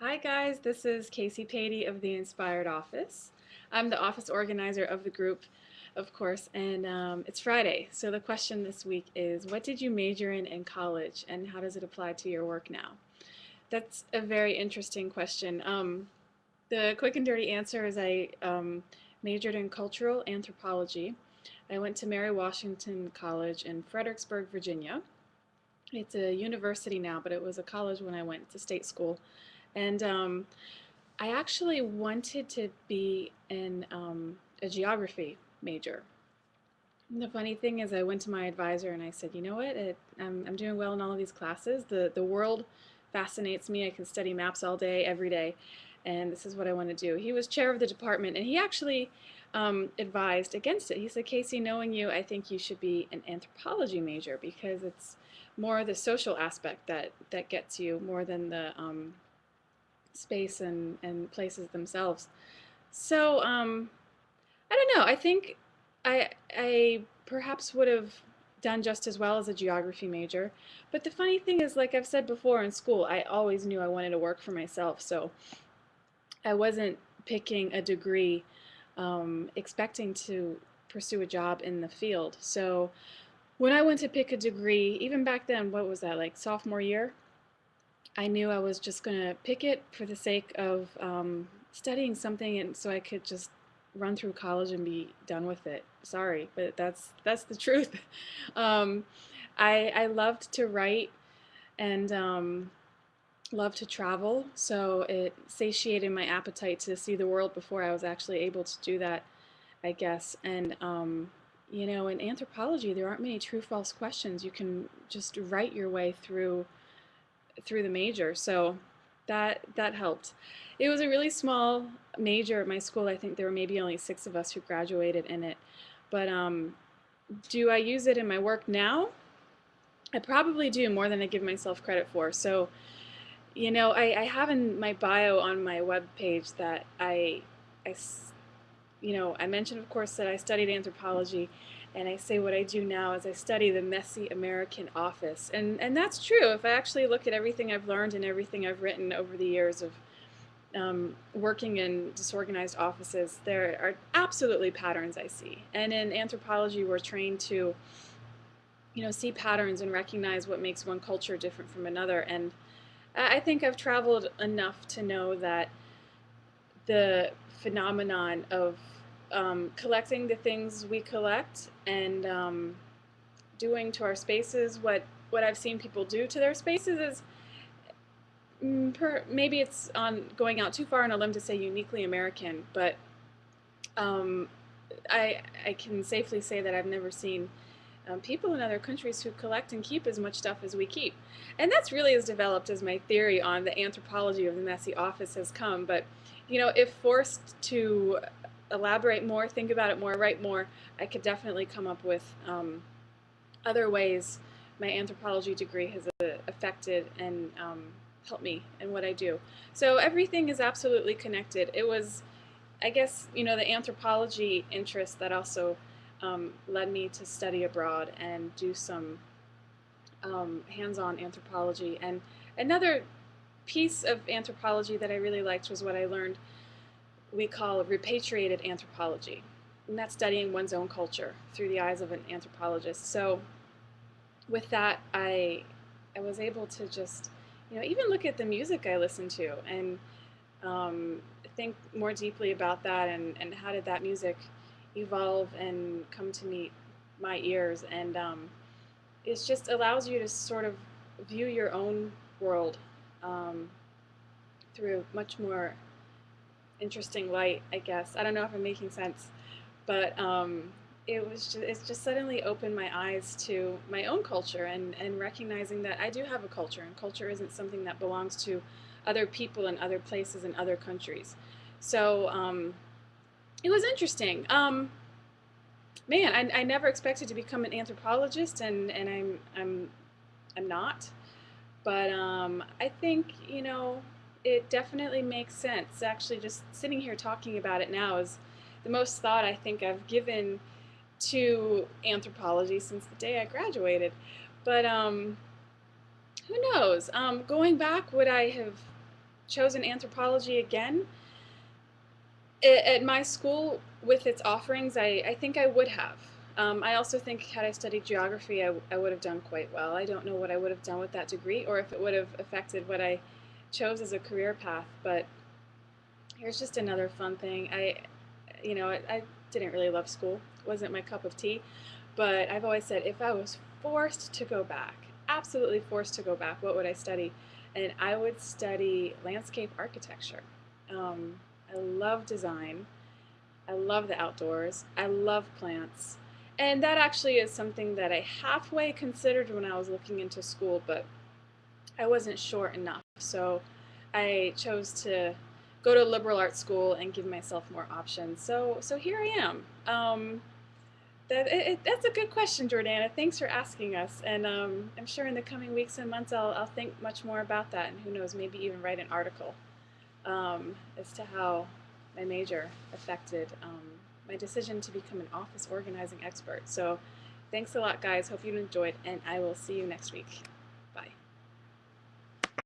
Hi guys, this is Casey Patey of the Inspired Office. I'm the office organizer of the group, of course, and it's Friday. So the question this week is, what did you major in college and how does it apply to your work now? That's a very interesting question. The quick and dirty answer is I majored in cultural anthropology. I went to Mary Washington College in Fredericksburg, Virginia. It's a university now, but it was a college when I went to state school. And I actually wanted to be in a geography major. And the funny thing is, I went to my advisor and I said, you know what, I'm doing well in all of these classes. The world fascinates me. I can study maps all day, every day, and this is what I want to do. He was chair of the department, and he actually advised against it. He said, Casey, knowing you, I think you should be an anthropology major because it's more the social aspect that gets you more than the space and places themselves. So I don't know. I think I perhaps would have done just as well as a geography major. But the funny thing is, like I've said before in school, I always knew I wanted to work for myself. So I wasn't picking a degree expecting to pursue a job in the field. So when I went to pick a degree, even back then, what was that, like sophomore year? I knew I was just going to pick it for the sake of studying something and so I could just run through college and be done with it. Sorry, but that's the truth. um, I loved to write and loved to travel, so it satiated my appetite to see the world before I was actually able to do that, I guess. And in anthropology, there aren't many true-false questions. You can just write your way through the major, so that helped. It was a really small major at my school. I think there were maybe only 6 of us who graduated in it. But do I use it in my work now? I probably do more than I give myself credit for. So, I have in my bio on my web page that I I mentioned, of course, that I studied anthropology, and I say what I do now is I study the messy American office. And that's true. If I actually look at everything I've learned and everything I've written over the years of working in disorganized offices, there are absolutely patterns I see. And in anthropology, we're trained to, see patterns and recognize what makes one culture different from another. And I think I've traveled enough to know that the phenomenon of collecting the things we collect and doing to our spaces what I've seen people do to their spaces is maybe it's on going out too far on a limb to say uniquely American, but um, I can safely say that I've never seen people in other countries who collect and keep as much stuff as we keep. And that's really as developed as my theory on the anthropology of the messy office has come. But, if forced to elaborate more, think about it more, write more, I could definitely come up with other ways my anthropology degree has affected and helped me in what I do. So everything is absolutely connected. It was, I guess, the anthropology interest that also led me to study abroad and do some hands-on anthropology. And another piece of anthropology that I really liked was what I learned we call repatriated anthropology. And that's studying one's own culture through the eyes of an anthropologist. So with that, I was able to just, even look at the music I listen to and think more deeply about that and how did that music evolve and come to meet my ears. And it just allows you to sort of view your own world um, through a much more interesting light, I guess. I don't know if I'm making sense, but it's just suddenly opened my eyes to my own culture and recognizing that I do have a culture, and culture isn't something that belongs to other people in other places in other countries. So it was interesting. Man, I never expected to become an anthropologist, and I'm not. But I think, it definitely makes sense. Actually, just sitting here talking about it now is the most thought I think I've given to anthropology since the day I graduated. But who knows? Going back, would I have chosen anthropology again, at my school with its offerings, I think I would have. I also think had I studied geography, I would have done quite well. I don't know what I would have done with that degree or if it would have affected what I chose as a career path, but here's just another fun thing. I didn't really love school. It wasn't my cup of tea, but I've always said if I was forced to go back, absolutely forced to go back, what would I study? And I would study landscape architecture. Um, I love design. I love the outdoors. I love plants. And that actually is something that I halfway considered when I was looking into school, but I wasn't sure enough. So I chose to go to liberal arts school and give myself more options. So here I am. That's a good question, Jordana. Thanks for asking us. And I'm sure in the coming weeks and months I'll think much more about that, and who knows, maybe even write an article as to how my major affected my decision to become an office organizing expert. So thanks a lot, guys. Hope you enjoyed, and I will see you next week.